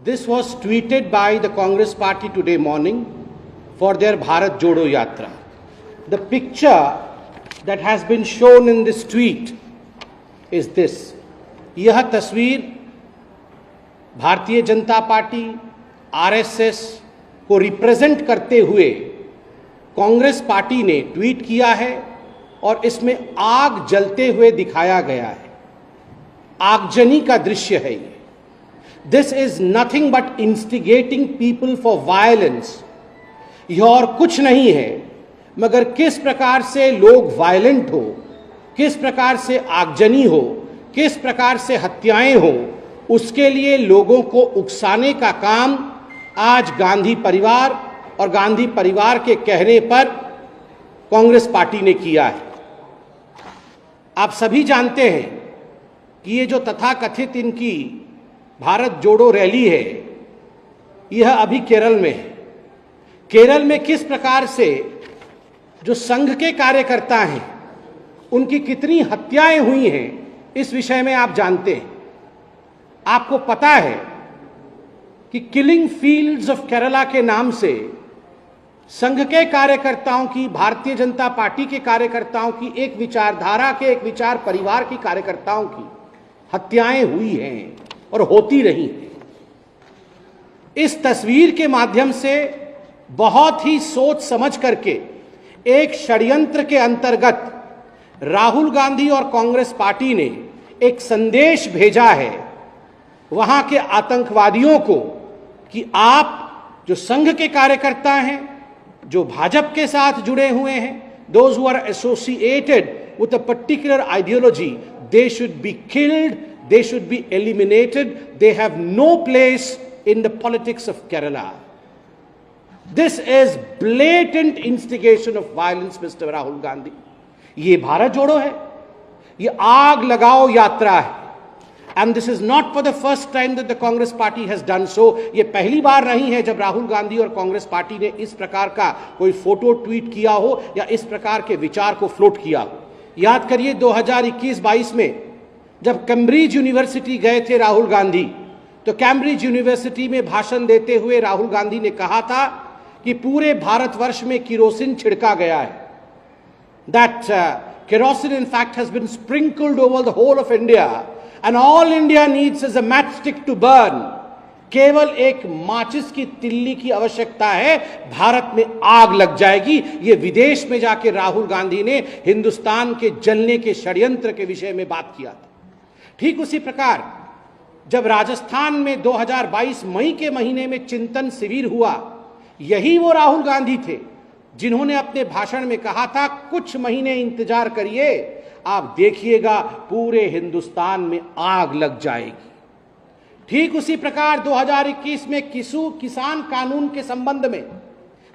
This was tweeted by the Congress party today morning for their Bharat Jodo Yatra. The picture that has been shown in this tweet is this. यह तस्वीर Bharatiya Janata party RSS को represent करते हुए Congress party ने tweet किया है और इसमें आग जलते हुए दिखाया गया है। आगजनी का दृश्य है ये। This is nothing but instigating people for violence. यह और कुछ नहीं है मगर किस प्रकार से लोग वायलेंट हो, किस प्रकार से आगजनी हो, किस प्रकार से हत्याएं हो, उसके लिए लोगों को उकसाने का काम आज गांधी परिवार और गांधी परिवार के कहने पर कांग्रेस पार्टी ने किया है। आप सभी जानते हैं कि ये जो तथाकथित इनकी भारत जोड़ो रैली है, यह अभी केरल में है। केरल में किस प्रकार से जो संघ के कार्यकर्ता हैं उनकी कितनी हत्याएं हुई हैं, इस विषय में आप जानते हैं। आपको पता है कि किलिंग फील्ड्स ऑफ केरला के नाम से संघ के कार्यकर्ताओं की, भारतीय जनता पार्टी के कार्यकर्ताओं की, एक विचारधारा के, एक विचार परिवार की कार्यकर्ताओं की हत्याएं हुई हैं और होती रही हैं। इस तस्वीर के माध्यम से बहुत ही सोच समझ करके एक षड्यंत्र के अंतर्गत राहुल गांधी और कांग्रेस पार्टी ने एक संदेश भेजा है वहां के आतंकवादियों को कि आप जो संघ के कार्यकर्ता हैं, जो भाजपा के साथ जुड़े हुए हैं, those who are associated with a particular ideology, they should be killed, they should be eliminated, they have no place in the politics of Kerala. This is blatant instigation of violence, Mr. Rahul Gandhi. ये भारत जोड़ो है, ये आग लगाओ यात्रा है। And this is not for the first time that the Congress party has done so. ये पहली बार नहीं है जब राहुल गांधी और कांग्रेस पार्टी ने इस प्रकार का कोई फोटो ट्वीट किया हो या इस प्रकार के विचार को फ्लोट किया हो। याद करिए 2021-22 में जब कैम्ब्रिज यूनिवर्सिटी गए थे राहुल गांधी, तो कैम्ब्रिज यूनिवर्सिटी में भाषण देते हुए राहुल गांधी ने कहा था कि पूरे भारतवर्ष में किरोसिन छिड़का गया है। That kerosene in fact has been sprinkled over the whole of India and all India needs is a matchstick to burn. केवल एक माचिस की तिल्ली की आवश्यकता है, भारत में आग लग जाएगी। ये विदेश में जाके राहुल गांधी ने हिंदुस्तान के जलने के षड्यंत्र के विषय में बात किया था। ठीक उसी प्रकार जब राजस्थान में 2022 मई के महीने में चिंतन शिविर हुआ, यही वो राहुल गांधी थे जिन्होंने अपने भाषण में कहा था कुछ महीने इंतजार करिए, आप देखिएगा पूरे हिंदुस्तान में आग लग जाएगी। ठीक उसी प्रकार 2021 में किसान कानून के संबंध में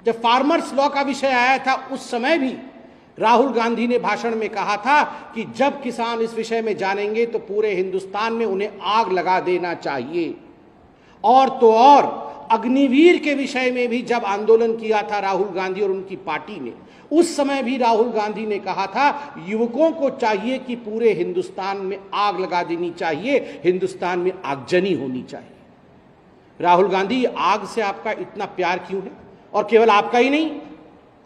जब फार्मर्स लॉ का विषय आया था, उस समय भी राहुल गांधी ने भाषण में कहा था कि जब किसान इस विषय में जानेंगे तो पूरे हिंदुस्तान में उन्हें आग लगा देना चाहिए। और तो और अग्निवीर के विषय में भी जब आंदोलन किया था राहुल गांधी और उनकी पार्टी ने, उस समय भी राहुल गांधी ने कहा था युवकों को चाहिए कि पूरे हिंदुस्तान में आग लगा देनी चाहिए, हिंदुस्तान में आगजनी होनी चाहिए। राहुल गांधी, आग से आपका इतना प्यार क्यों है? और केवल आपका ही नहीं,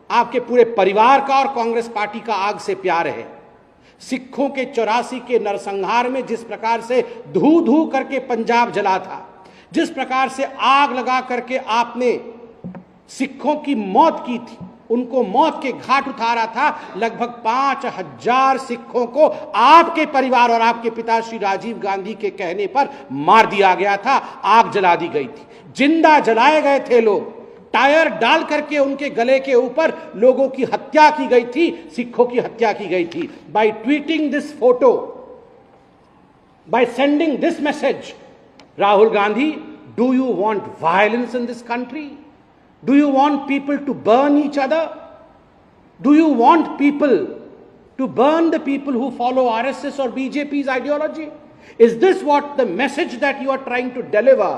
आपके पूरे परिवार का और कांग्रेस पार्टी का आग से प्यार है। सिखों के 84 के नरसंहार में जिस प्रकार से धू धू करके पंजाब जला था, जिस प्रकार से आग लगा करके आपने सिखों की मौत की थी, उनको मौत के घाट उतारा था, लगभग 5000 सिखों को आपके परिवार और आपके पिता श्री राजीव गांधी के कहने पर मार दिया गया था, आग जला दी गई थी, जिंदा जलाए गए थे लोग, टायर डाल करके उनके गले के ऊपर लोगों की हत्या की गई थी, सिखों की हत्या की गई थी। By tweeting this photo, by sending this message, Rahul Gandhi, do you want violence in this country? Do you want people to burn each other? Do you want people to burn the people who follow RSS or BJP's ideology? Is this what the message that you are trying to deliver?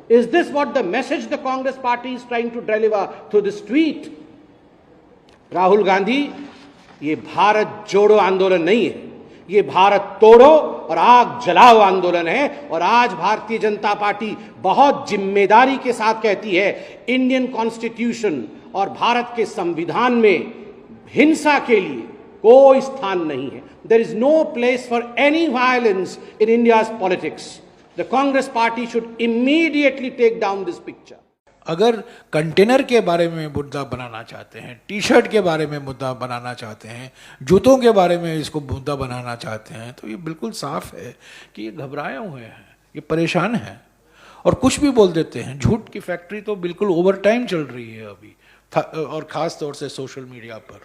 Is this what the message the Congress party is trying to deliver through this tweet? Rahul Gandhi, ये भारत जोड़ो आंदोलन नहीं है, ये भारत तोड़ो और आग जलाओ आंदोलन है। और आज भारतीय जनता पार्टी बहुत जिम्मेदारी के साथ कहती है, इंडियन कॉन्स्टिट्यूशन और भारत के संविधान में हिंसा के लिए कोई स्थान नहीं है। There is no place for any violence in India's politics. The Congress party should immediately take down this picture. अगर कंटेनर के बारे में मुद्दा बनाना चाहते हैं, टी शर्ट के बारे में मुद्दा बनाना चाहते हैं, जूतों के बारे में इसको मुद्दा बनाना चाहते हैं, तो ये बिल्कुल साफ है कि ये घबराए हुए हैं, ये परेशान हैं और कुछ भी बोल देते हैं। झूठ की फैक्ट्री तो बिल्कुल ओवर टाइम चल रही है अभी, और ख़ास तौर से सोशल मीडिया पर।